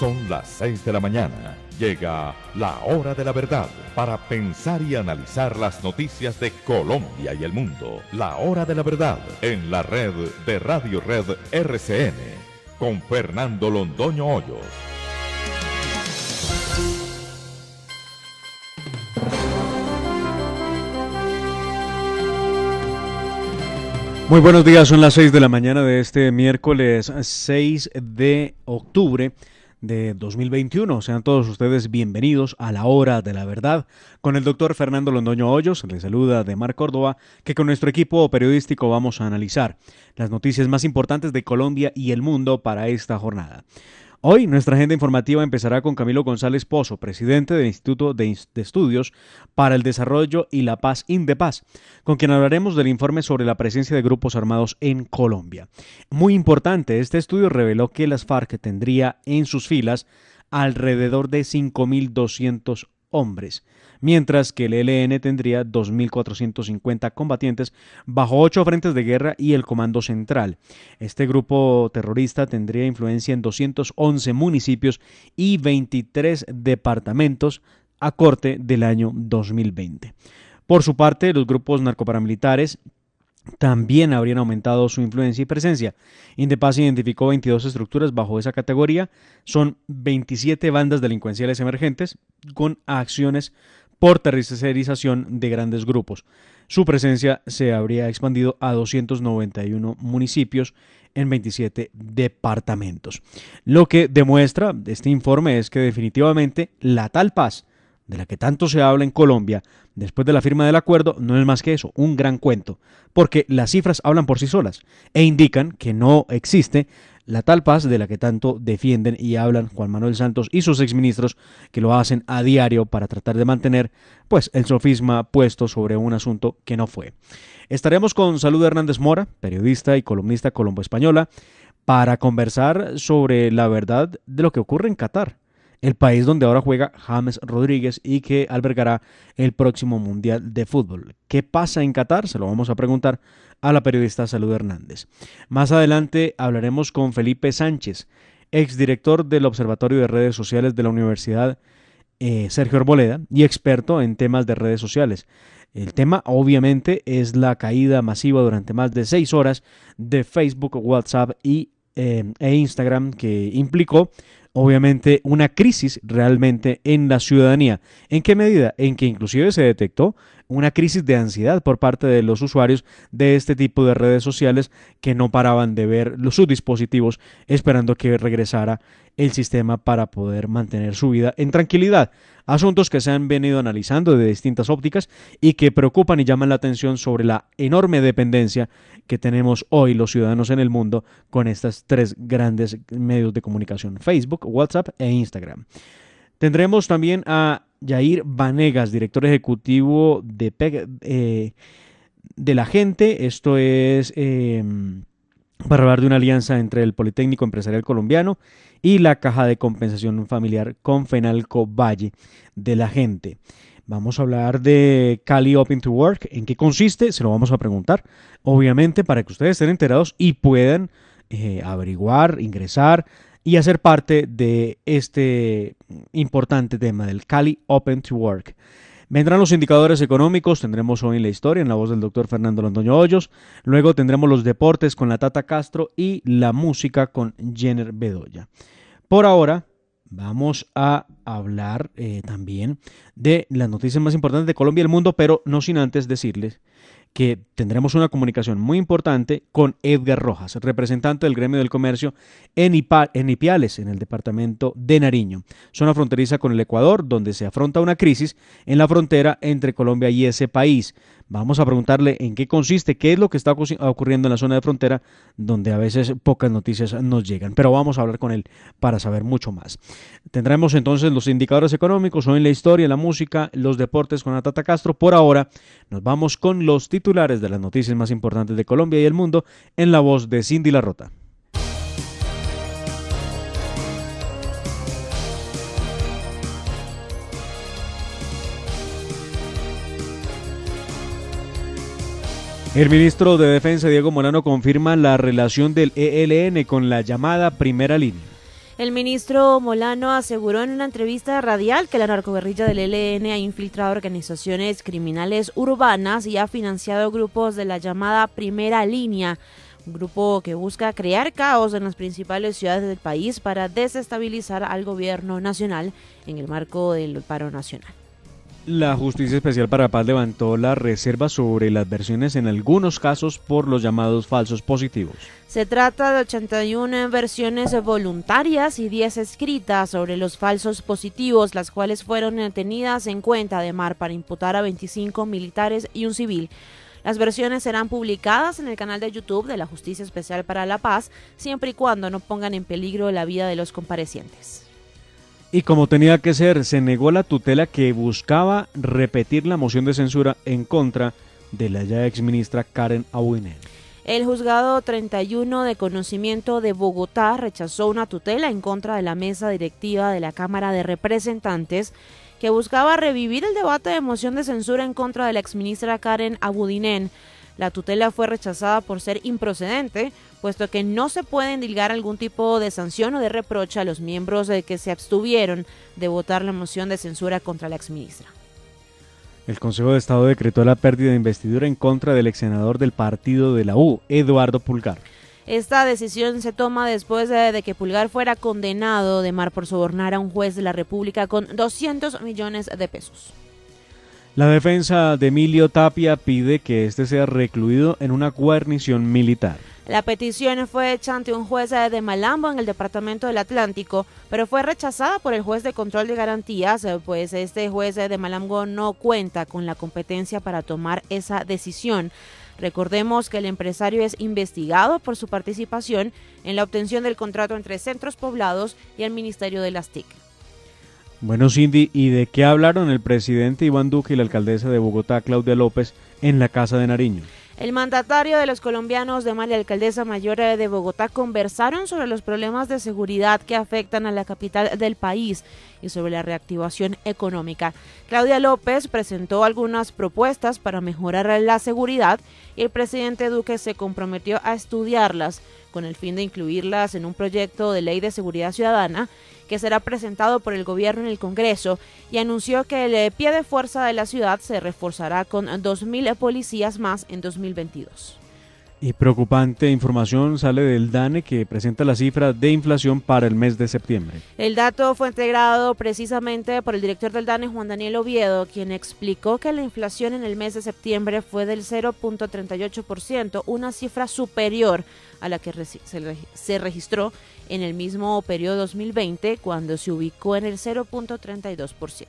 Son las 6 de la mañana. Llega la hora de la verdad para pensar y analizar las noticias de Colombia y el mundo. La hora de la verdad en la red de Radio Red RCN con Fernando Londoño Hoyos. Muy buenos días, son las 6 de la mañana de este miércoles 6 de octubre de 2021. Sean todos ustedes bienvenidos a la hora de la verdad con el doctor Fernando Londoño Hoyos. Les saluda Demar Córdoba, que con nuestro equipo periodístico vamos a analizar las noticias más importantes de Colombia y el mundo para esta jornada. Hoy nuestra agenda informativa empezará con Camilo González Pozo, presidente del Instituto de Estudios para el Desarrollo y la Paz, INDEPAZ, con quien hablaremos del informe sobre la presencia de grupos armados en Colombia. Muy importante, este estudio reveló que las FARC tendría en sus filas alrededor de 5.200 hombres, mientras que el ELN tendría 2.450 combatientes bajo 8 frentes de guerra y el Comando Central. Este grupo terrorista tendría influencia en 211 municipios y 23 departamentos a corte del año 2020. Por su parte, los grupos narcoparamilitares también habrían aumentado su influencia y presencia. INDEPAZ identificó 22 estructuras bajo esa categoría. Son 27 bandas delincuenciales emergentes con acciones por tercerización de grandes grupos. Su presencia se habría expandido a 291 municipios en 27 departamentos. Lo que demuestra este informe es que definitivamente la tal paz de la que tanto se habla en Colombia después de la firma del acuerdo no es más que eso, un gran cuento, porque las cifras hablan por sí solas e indican que no existe la tal paz de la que tanto defienden y hablan Juan Manuel Santos y sus exministros, que lo hacen a diario para tratar de mantener pues el sofisma puesto sobre un asunto que no fue. Estaremos con Salud Hernández Mora, periodista y columnista colombo-española, para conversar sobre la verdad de lo que ocurre en Qatar, el país donde ahora juega James Rodríguez y que albergará el próximo Mundial de Fútbol. ¿Qué pasa en Qatar? Se lo vamos a preguntar a la periodista Salud Hernández. Más adelante hablaremos con Felipe Sánchez, exdirector del Observatorio de Redes Sociales de la Universidad Sergio Arboleda y experto en temas de redes sociales. El tema obviamente es la caída masiva durante más de 6 horas de Facebook, WhatsApp e Instagram, que implicó obviamente una crisis realmente en la ciudadanía. ¿En qué medida? En que inclusive se detectó una crisis de ansiedad por parte de los usuarios de este tipo de redes sociales que no paraban de ver sus dispositivos esperando que regresara el sistema para poder mantener su vida en tranquilidad. Asuntos que se han venido analizando de distintas ópticas y que preocupan y llaman la atención sobre la enorme dependencia que tenemos hoy los ciudadanos en el mundo con estas 3 grandes medios de comunicación: Facebook, WhatsApp e Instagram. Tendremos también a Yair Vanegas, director ejecutivo de la Gente. Esto es para hablar de una alianza entre el Politécnico Empresarial Colombiano y la Caja de Compensación Familiar Confenalco Valle de la Gente. Vamos a hablar de Cali Open to Work. ¿En qué consiste? Se lo vamos a preguntar, obviamente, para que ustedes estén enterados y puedan averiguar, ingresar y hacer parte de este importante tema del Cali Open to Work. Vendrán los indicadores económicos, tendremos hoy en la historia en la voz del doctor Fernando Londoño Hoyos, luego tendremos los deportes con la Tata Castro y la música con Jenner Bedoya. Por ahora vamos a hablar también de las noticias más importantes de Colombia y el mundo, pero no sin antes decirles que tendremos una comunicación muy importante con Edgar Rojas, representante del gremio del comercio en Ipiales, en el departamento de Nariño, zona fronteriza con el Ecuador, donde se afronta una crisis en la frontera entre Colombia y ese país. Vamos a preguntarle en qué consiste, qué es lo que está ocurriendo en la zona de frontera, donde a veces pocas noticias nos llegan, pero vamos a hablar con él para saber mucho más. Tendremos entonces los indicadores económicos, hoy en la historia, la música, los deportes con la Tata Castro. Por ahora nos vamos con los titulares de las noticias más importantes de Colombia y el mundo en la voz de Cindy Larrota. El ministro de Defensa, Diego Molano, confirma la relación del ELN con la llamada Primera Línea. El ministro Molano aseguró en una entrevista radial que la narcoguerrilla del ELN ha infiltrado organizaciones criminales urbanas y ha financiado grupos de la llamada Primera Línea, un grupo que busca crear caos en las principales ciudades del país para desestabilizar al gobierno nacional en el marco del paro nacional. La Justicia Especial para la Paz levantó la reserva sobre las versiones en algunos casos por los llamados falsos positivos. Se trata de 81 versiones voluntarias y 10 escritas sobre los falsos positivos, las cuales fueron tenidas en cuenta además para imputar a 25 militares y un civil. Las versiones serán publicadas en el canal de YouTube de la Justicia Especial para la Paz, siempre y cuando no pongan en peligro la vida de los comparecientes. Y como tenía que ser, se negó la tutela que buscaba repetir la moción de censura en contra de la ya exministra Karen Abudinen. El juzgado 31 de conocimiento de Bogotá rechazó una tutela en contra de la mesa directiva de la Cámara de Representantes que buscaba revivir el debate de moción de censura en contra de la exministra Karen Abudinen. La tutela fue rechazada por ser improcedente, puesto que no se puede endilgar algún tipo de sanción o de reproche a los miembros que se abstuvieron de votar la moción de censura contra la exministra. El Consejo de Estado decretó la pérdida de investidura en contra del exsenador del partido de la U, Eduardo Pulgar. Esta decisión se toma después de que Pulgar fuera condenado por sobornar a un juez de la República con 200 millones de pesos. La defensa de Emilio Tapia pide que este sea recluido en una guarnición militar. La petición fue hecha ante un juez de Malambo en el departamento del Atlántico, pero fue rechazada por el juez de control de garantías, pues este juez de Malambo no cuenta con la competencia para tomar esa decisión. Recordemos que el empresario es investigado por su participación en la obtención del contrato entre Centros Poblados y el Ministerio de las TIC. Bueno, Cindy, ¿y de qué hablaron el presidente Iván Duque y la alcaldesa de Bogotá, Claudia López, en la Casa de Nariño? El mandatario de los colombianos de la alcaldesa mayor de Bogotá conversaron sobre los problemas de seguridad que afectan a la capital del país y sobre la reactivación económica. Claudia López presentó algunas propuestas para mejorar la seguridad y el presidente Duque se comprometió a estudiarlas con el fin de incluirlas en un proyecto de ley de seguridad ciudadana que será presentado por el gobierno en el Congreso, y anunció que el pie de fuerza de la ciudad se reforzará con 2.000 policías más en 2022. Y preocupante información sale del DANE que presenta la cifra de inflación para el mes de septiembre. El dato fue entregado precisamente por el director del DANE, Juan Daniel Oviedo, quien explicó que la inflación en el mes de septiembre fue del 0.38%, una cifra superior a la que se registró en el mismo periodo 2020, cuando se ubicó en el 0.32%.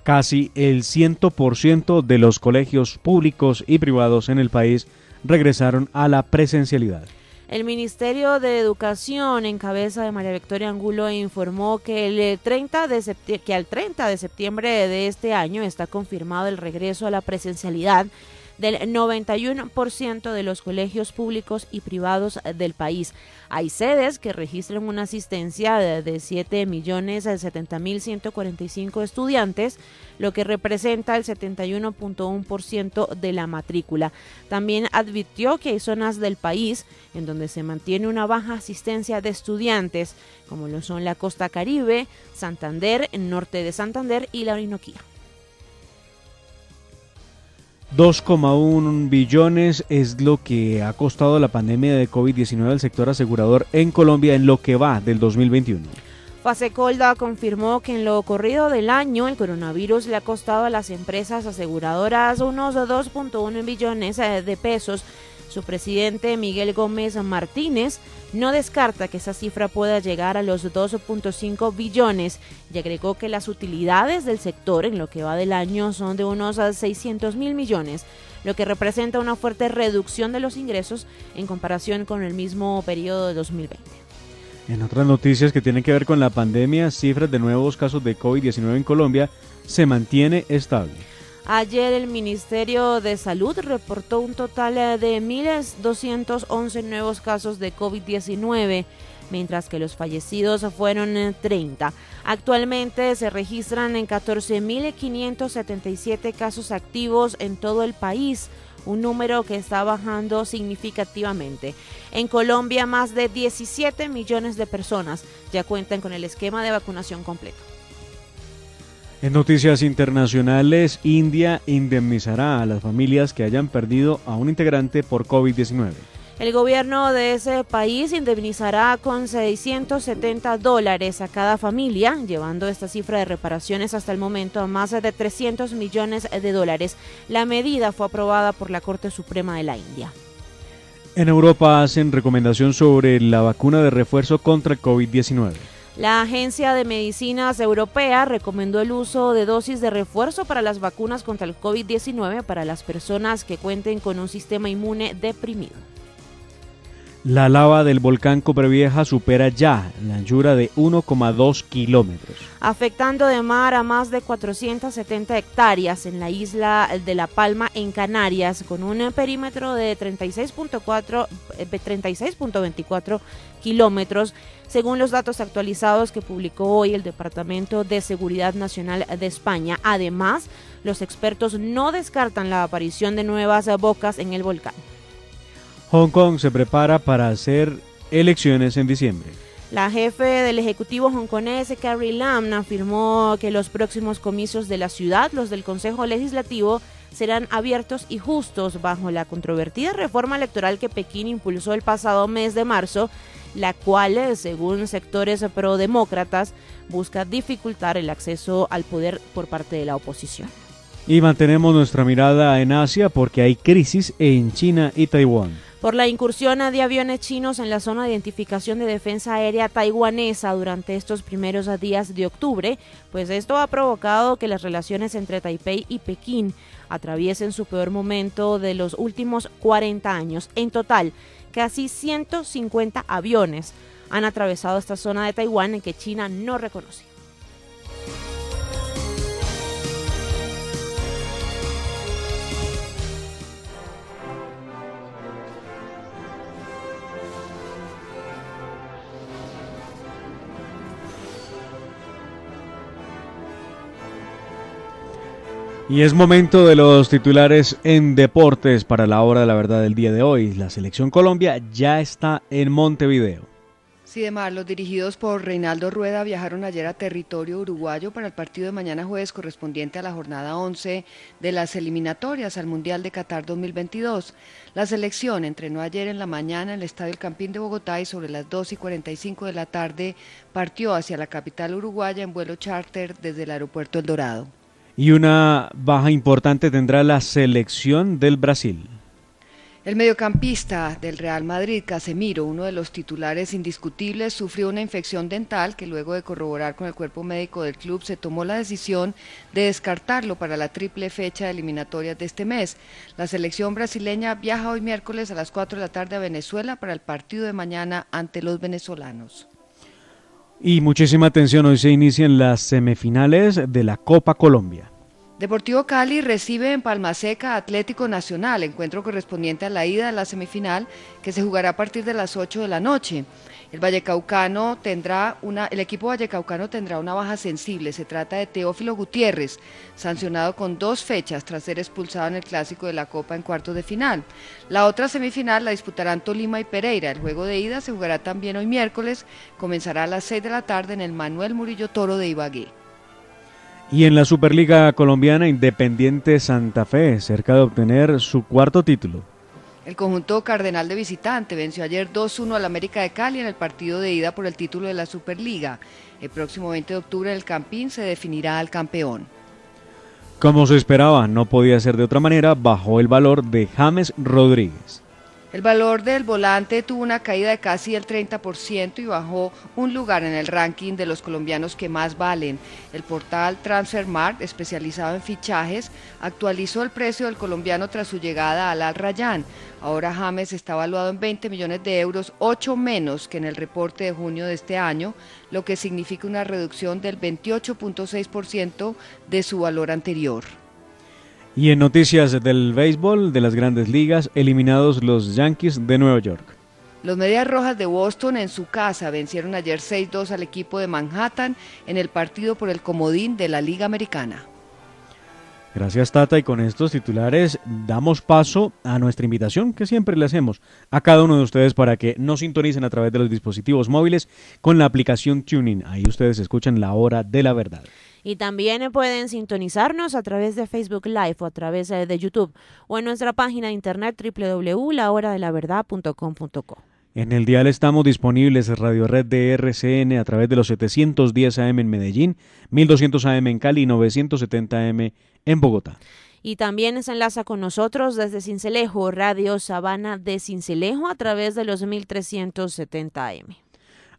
Casi el 100% de los colegios públicos y privados en el país regresaron a la presencialidad. El Ministerio de Educación, en cabeza de María Victoria Angulo, informó que al 30 de septiembre de este año está confirmado el regreso a la presencialidad del 91% de los colegios públicos y privados del país. Hay sedes que registran una asistencia de 7.070.145 estudiantes, lo que representa el 71.1% de la matrícula. También advirtió que hay zonas del país en donde se mantiene una baja asistencia de estudiantes, como lo son la Costa Caribe, Santander, el norte de Santander y la Orinoquía. 2,1 billones es lo que ha costado la pandemia de COVID-19 al sector asegurador en Colombia en lo que va del 2021. Fasecolda confirmó que en lo corrido del año el coronavirus le ha costado a las empresas aseguradoras unos 2.1 billones de pesos. Su presidente, Miguel Gómez Martínez, no descarta que esa cifra pueda llegar a los 2.5 billones y agregó que las utilidades del sector en lo que va del año son de unos 600.000 millones, lo que representa una fuerte reducción de los ingresos en comparación con el mismo periodo de 2020. En otras noticias que tienen que ver con la pandemia, cifras de nuevos casos de COVID-19 en Colombia se mantiene estable. Ayer el Ministerio de Salud reportó un total de 1.211 nuevos casos de COVID-19, mientras que los fallecidos fueron 30. Actualmente se registran en 14.577 casos activos en todo el país, un número que está bajando significativamente. En Colombia, más de 17 millones de personas ya cuentan con el esquema de vacunación completo. En noticias internacionales, India indemnizará a las familias que hayan perdido a un integrante por COVID-19. El gobierno de ese país indemnizará con $670 a cada familia, llevando esta cifra de reparaciones hasta el momento a más de 300 millones de dólares. La medida fue aprobada por la Corte Suprema de la India. En Europa hacen recomendación sobre la vacuna de refuerzo contra el COVID-19. La Agencia de Medicinas Europea recomendó el uso de dosis de refuerzo para las vacunas contra el COVID-19 para las personas que cuenten con un sistema inmune deprimido. La lava del volcán Cobrevieja supera ya la anchura de 1,2 kilómetros. Afectando de mar a más de 470 hectáreas en la isla de La Palma, en Canarias, con un perímetro de 36.24 kilómetros, según los datos actualizados que publicó hoy el Departamento de Seguridad Nacional de España. Además, los expertos no descartan la aparición de nuevas bocas en el volcán. Hong Kong se prepara para hacer elecciones en diciembre. La jefe del Ejecutivo hongkonés, Carrie Lam, afirmó que los próximos comicios de la ciudad, los del Consejo Legislativo, serán abiertos y justos bajo la controvertida reforma electoral que Pekín impulsó el pasado mes de marzo, la cual, según sectores prodemócratas, busca dificultar el acceso al poder por parte de la oposición. Y mantenemos nuestra mirada en Asia porque hay crisis en China y Taiwán. Por la incursión de aviones chinos en la zona de identificación de defensa aérea taiwanesa durante estos primeros días de octubre, pues esto ha provocado que las relaciones entre Taipei y Pekín atraviesen su peor momento de los últimos 40 años. En total, casi 150 aviones han atravesado esta zona de Taiwán en que China no reconoce. Y es momento de los titulares en deportes para la hora de la verdad del día de hoy. La selección Colombia ya está en Montevideo. Sí, Demar, los dirigidos por Reinaldo Rueda viajaron ayer a territorio uruguayo para el partido de mañana jueves correspondiente a la jornada 11 de las eliminatorias al Mundial de Qatar 2022. La selección entrenó ayer en la mañana en el Estadio El Campín de Bogotá y sobre las 2:45 de la tarde partió hacia la capital uruguaya en vuelo charter desde el aeropuerto El Dorado. Y una baja importante tendrá la selección del Brasil. El mediocampista del Real Madrid, Casemiro, uno de los titulares indiscutibles, sufrió una infección dental que luego de corroborar con el cuerpo médico del club se tomó la decisión de descartarlo para la triple fecha de eliminatorias de este mes. La selección brasileña viaja hoy miércoles a las 4 de la tarde a Venezuela para el partido de mañana ante los venezolanos. Y muchísima atención, hoy se inician las semifinales de la Copa Colombia. Deportivo Cali recibe en Palmaseca Atlético Nacional, encuentro correspondiente a la ida de la semifinal que se jugará a partir de las 8 de la noche. El equipo vallecaucano tendrá una baja sensible, se trata de Teófilo Gutiérrez, sancionado con 2 fechas tras ser expulsado en el Clásico de la Copa en cuartos de final. La otra semifinal la disputarán Tolima y Pereira, el juego de ida se jugará también hoy miércoles, comenzará a las 6 de la tarde en el Manuel Murillo Toro de Ibagué. Y en la Superliga Colombiana, Independiente Santa Fe, cerca de obtener su 4º título. El conjunto cardenal de visitante venció ayer 2-1 al América de Cali en el partido de ida por el título de la Superliga. El próximo 20 de octubre en el Campín se definirá al campeón. Como se esperaba, no podía ser de otra manera, bajó el valor de James Rodríguez. El valor del volante tuvo una caída de casi el 30% y bajó un lugar en el ranking de los colombianos que más valen. El portal Transfermarkt, especializado en fichajes, actualizó el precio del colombiano tras su llegada al Al Rayyan. Ahora James está valuado en 20 millones de euros, 8 menos que en el reporte de junio de este año, lo que significa una reducción del 28.6% de su valor anterior. Y en noticias del béisbol de las grandes ligas, eliminados los Yankees de Nueva York. Los Medias Rojas de Boston en su casa vencieron ayer 6-2 al equipo de Manhattan en el partido por el comodín de la Liga Americana. Gracias, Tata, y con estos titulares damos paso a nuestra invitación que siempre le hacemos a cada uno de ustedes para que nos sintonicen a través de los dispositivos móviles con la aplicación TuneIn. Ahí ustedes escuchan La Hora de la Verdad. Y también pueden sintonizarnos a través de Facebook Live o a través de YouTube o en nuestra página de internet www.lahoradelaverdad.com.co. En el dial estamos disponibles en Radio Red de RCN a través de los 710 AM en Medellín, 1200 AM en Cali y 970 AM en Bogotá. Y también se enlaza con nosotros desde Sincelejo, Radio Sabana de Sincelejo a través de los 1370 AM.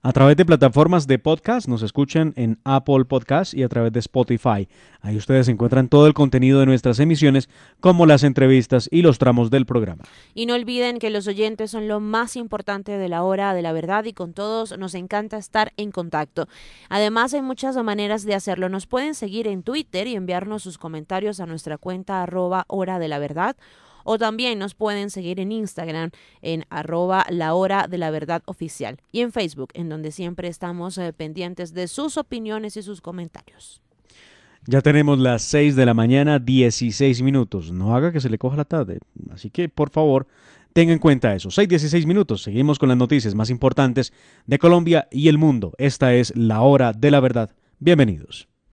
A través de plataformas de podcast nos escuchan en Apple Podcast y a través de Spotify. Ahí ustedes encuentran todo el contenido de nuestras emisiones, como las entrevistas y los tramos del programa. Y no olviden que los oyentes son lo más importante de La Hora de la Verdad y con todos nos encanta estar en contacto. Además, hay muchas maneras de hacerlo. Nos pueden seguir en Twitter y enviarnos sus comentarios a nuestra cuenta @Hora de la Verdad. O también nos pueden seguir en Instagram en @LaHoraDeLaVerdadOficial y en Facebook, en donde siempre estamos pendientes de sus opiniones y sus comentarios. Ya tenemos las 6 de la mañana, 16 minutos. No haga que se le coja la tarde. Así que, por favor, tenga en cuenta eso. 6:16 minutos. Seguimos con las noticias más importantes de Colombia y el mundo. Esta es La Hora de la Verdad. Bienvenidos.